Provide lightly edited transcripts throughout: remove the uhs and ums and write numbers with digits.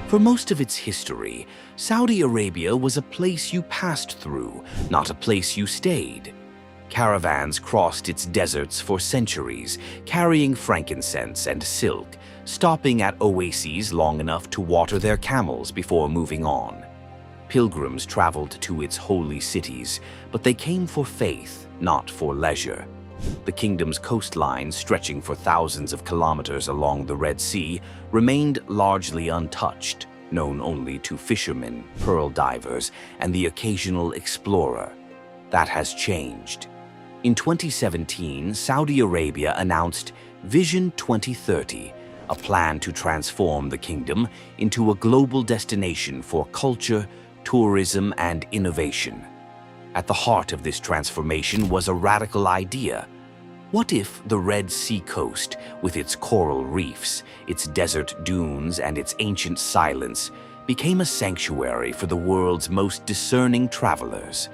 For most of its history, Saudi Arabia was a place you passed through, not a place you stayed. Caravans crossed its deserts for centuries, carrying frankincense and silk, stopping at oases long enough to water their camels before moving on. Pilgrims traveled to its holy cities, but they came for faith, not for leisure. The kingdom's coastline, stretching for thousands of kilometers along the Red Sea, remained largely untouched, known only to fishermen, pearl divers, and the occasional explorer. That has changed. In 2017, Saudi Arabia announced Vision 2030, a plan to transform the kingdom into a global destination for culture, tourism, and innovation. At the heart of this transformation was a radical idea. What if the Red Sea coast, with its coral reefs, its desert dunes, and its ancient silence, became a sanctuary for the world's most discerning travelers?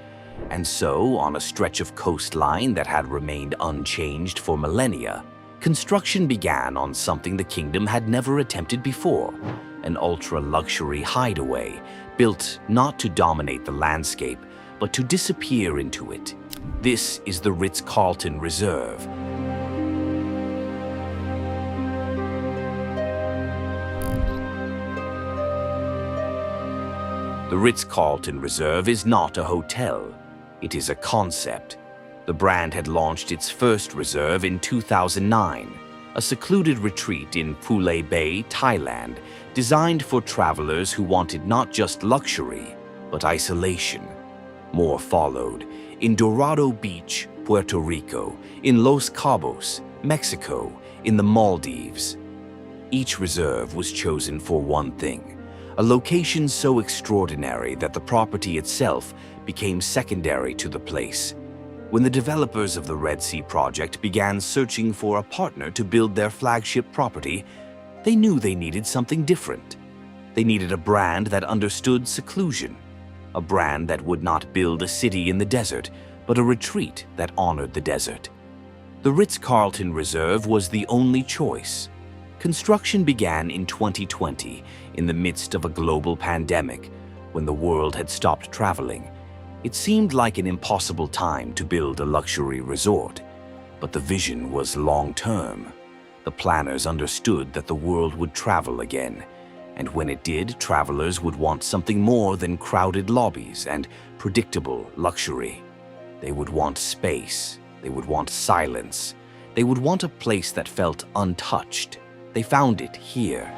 And so, on a stretch of coastline that had remained unchanged for millennia, construction began on something the kingdom had never attempted before, an ultra-luxury hideaway, built not to dominate the landscape, but to disappear into it. This is the Ritz-Carlton Reserve. The Ritz-Carlton Reserve is not a hotel. It is a concept. The brand had launched its first reserve in 2009, a secluded retreat in Phulet Bay, Thailand, designed for travelers who wanted not just luxury, but isolation. More followed in Dorado Beach, Puerto Rico, in Los Cabos, Mexico, in the Maldives. Each reserve was chosen for one thing, a location so extraordinary that the property itself became secondary to the place. When the developers of the Red Sea project began searching for a partner to build their flagship property, they knew they needed something different. They needed a brand that understood seclusion, a brand that would not build a city in the desert, but a retreat that honored the desert. The Ritz-Carlton Reserve was the only choice. Construction began in 2020, in the midst of a global pandemic, when the world had stopped traveling. It seemed like an impossible time to build a luxury resort, but the vision was long-term. The planners understood that the world would travel again, and when it did, travelers would want something more than crowded lobbies and predictable luxury. They would want space. They would want silence. They would want a place that felt untouched. They found it here.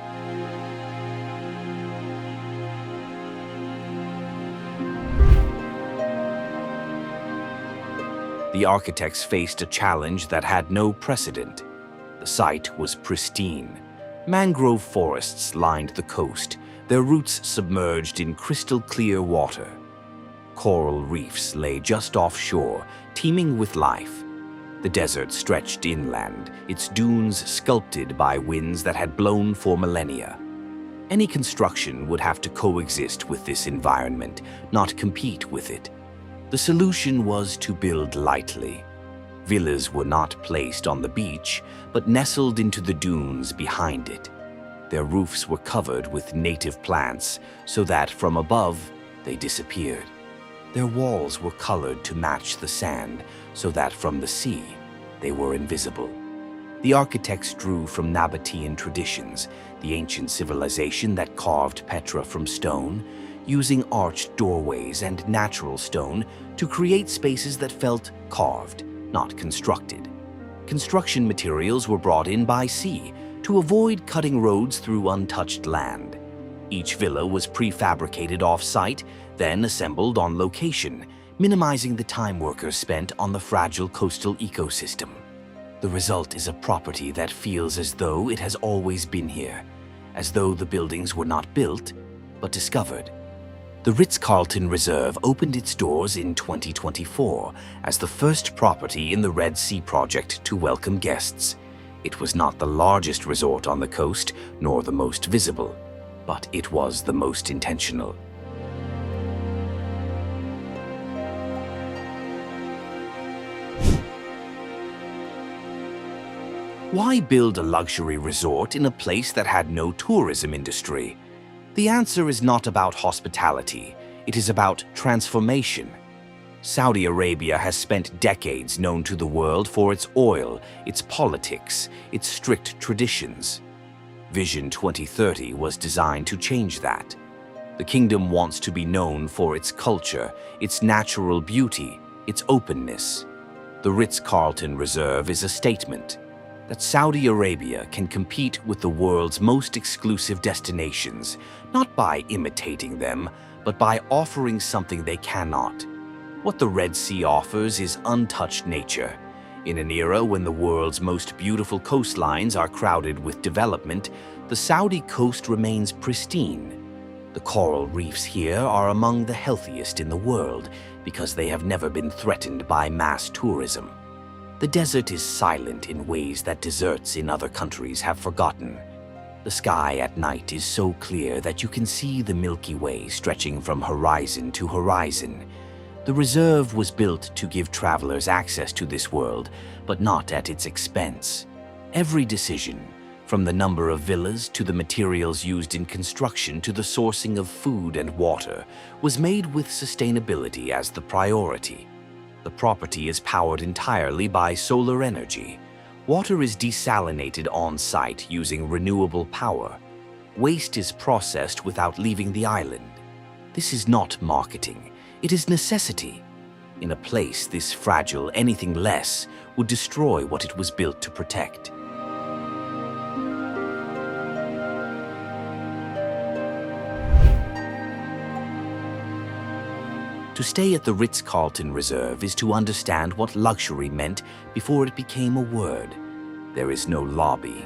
The architects faced a challenge that had no precedent. The site was pristine. Mangrove forests lined the coast, their roots submerged in crystal-clear water. Coral reefs lay just offshore, teeming with life. The desert stretched inland, its dunes sculpted by winds that had blown for millennia. Any construction would have to coexist with this environment, not compete with it. The solution was to build lightly. Villas were not placed on the beach, but nestled into the dunes behind it. Their roofs were covered with native plants so that from above they disappeared. Their walls were colored to match the sand so that from the sea they were invisible. The architects drew from Nabatean traditions, the ancient civilization that carved Petra from stone, using arched doorways and natural stone to create spaces that felt carved, not constructed. Construction materials were brought in by sea to avoid cutting roads through untouched land. Each villa was prefabricated off-site, then assembled on location, minimizing the time workers spent on the fragile coastal ecosystem. The result is a property that feels as though it has always been here, as though the buildings were not built, but discovered. The Ritz-Carlton Reserve opened its doors in 2024 as the first property in the Red Sea project to welcome guests. It was not the largest resort on the coast, nor the most visible, but it was the most intentional. Why build a luxury resort in a place that had no tourism industry? The answer is not about hospitality, it is about transformation. Saudi Arabia has spent decades known to the world for its oil, its politics, its strict traditions. Vision 2030 was designed to change that. The kingdom wants to be known for its culture, its natural beauty, its openness. The Ritz-Carlton Reserve is a statement that Saudi Arabia can compete with the world's most exclusive destinations, not by imitating them, but by offering something they cannot. What the Red Sea offers is untouched nature. In an era when the world's most beautiful coastlines are crowded with development, the Saudi coast remains pristine. The coral reefs here are among the healthiest in the world because they have never been threatened by mass tourism. The desert is silent in ways that deserts in other countries have forgotten. The sky at night is so clear that you can see the Milky Way stretching from horizon to horizon. The reserve was built to give travelers access to this world, but not at its expense. Every decision, from the number of villas to the materials used in construction to the sourcing of food and water, was made with sustainability as the priority. The property is powered entirely by solar energy. Water is desalinated on-site using renewable power. Waste is processed without leaving the island. This is not marketing. It is necessity. In a place this fragile, anything less would destroy what it was built to protect. To stay at the Ritz-Carlton Reserve is to understand what luxury meant before it became a word. There is no lobby.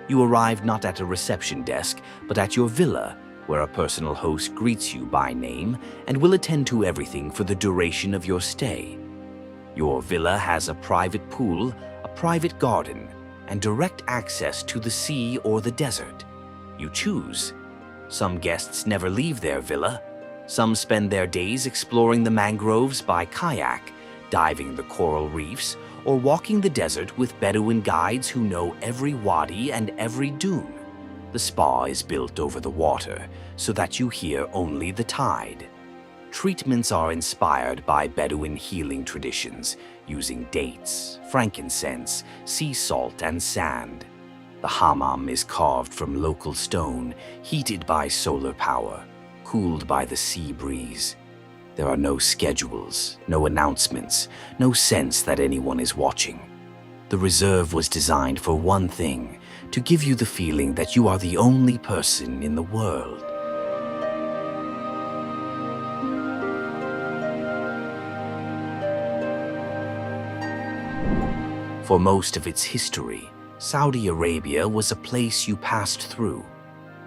You arrive not at a reception desk, but at your villa, where a personal host greets you by name and will attend to everything for the duration of your stay. Your villa has a private pool, a private garden, and direct access to the sea or the desert. You choose. Some guests never leave their villa. Some spend their days exploring the mangroves by kayak, diving the coral reefs, or walking the desert with Bedouin guides who know every wadi and every dune. The spa is built over the water so that you hear only the tide. Treatments are inspired by Bedouin healing traditions, using dates, frankincense, sea salt, and sand. The hammam is carved from local stone, heated by solar power, cooled by the sea breeze. There are no schedules, no announcements, no sense that anyone is watching. The reserve was designed for one thing, to give you the feeling that you are the only person in the world. For most of its history, Saudi Arabia was a place you passed through.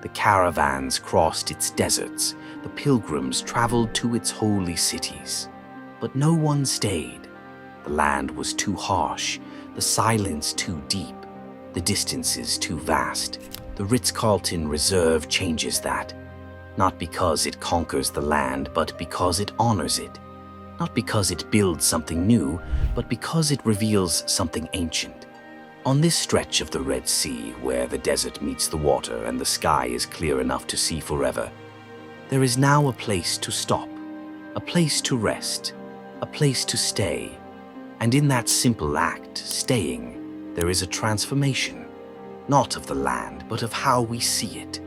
The caravans crossed its deserts, the pilgrims traveled to its holy cities. But no one stayed. The land was too harsh, the silence too deep, the distances too vast. The Ritz-Carlton Reserve changes that. Not because it conquers the land, but because it honors it. Not because it builds something new, but because it reveals something ancient. On this stretch of the Red Sea, where the desert meets the water and the sky is clear enough to see forever, there is now a place to stop, a place to rest, a place to stay. And in that simple act, staying, there is a transformation, not of the land, but of how we see it.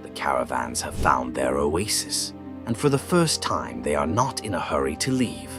The caravans have found their oasis, and for the first time they are not in a hurry to leave.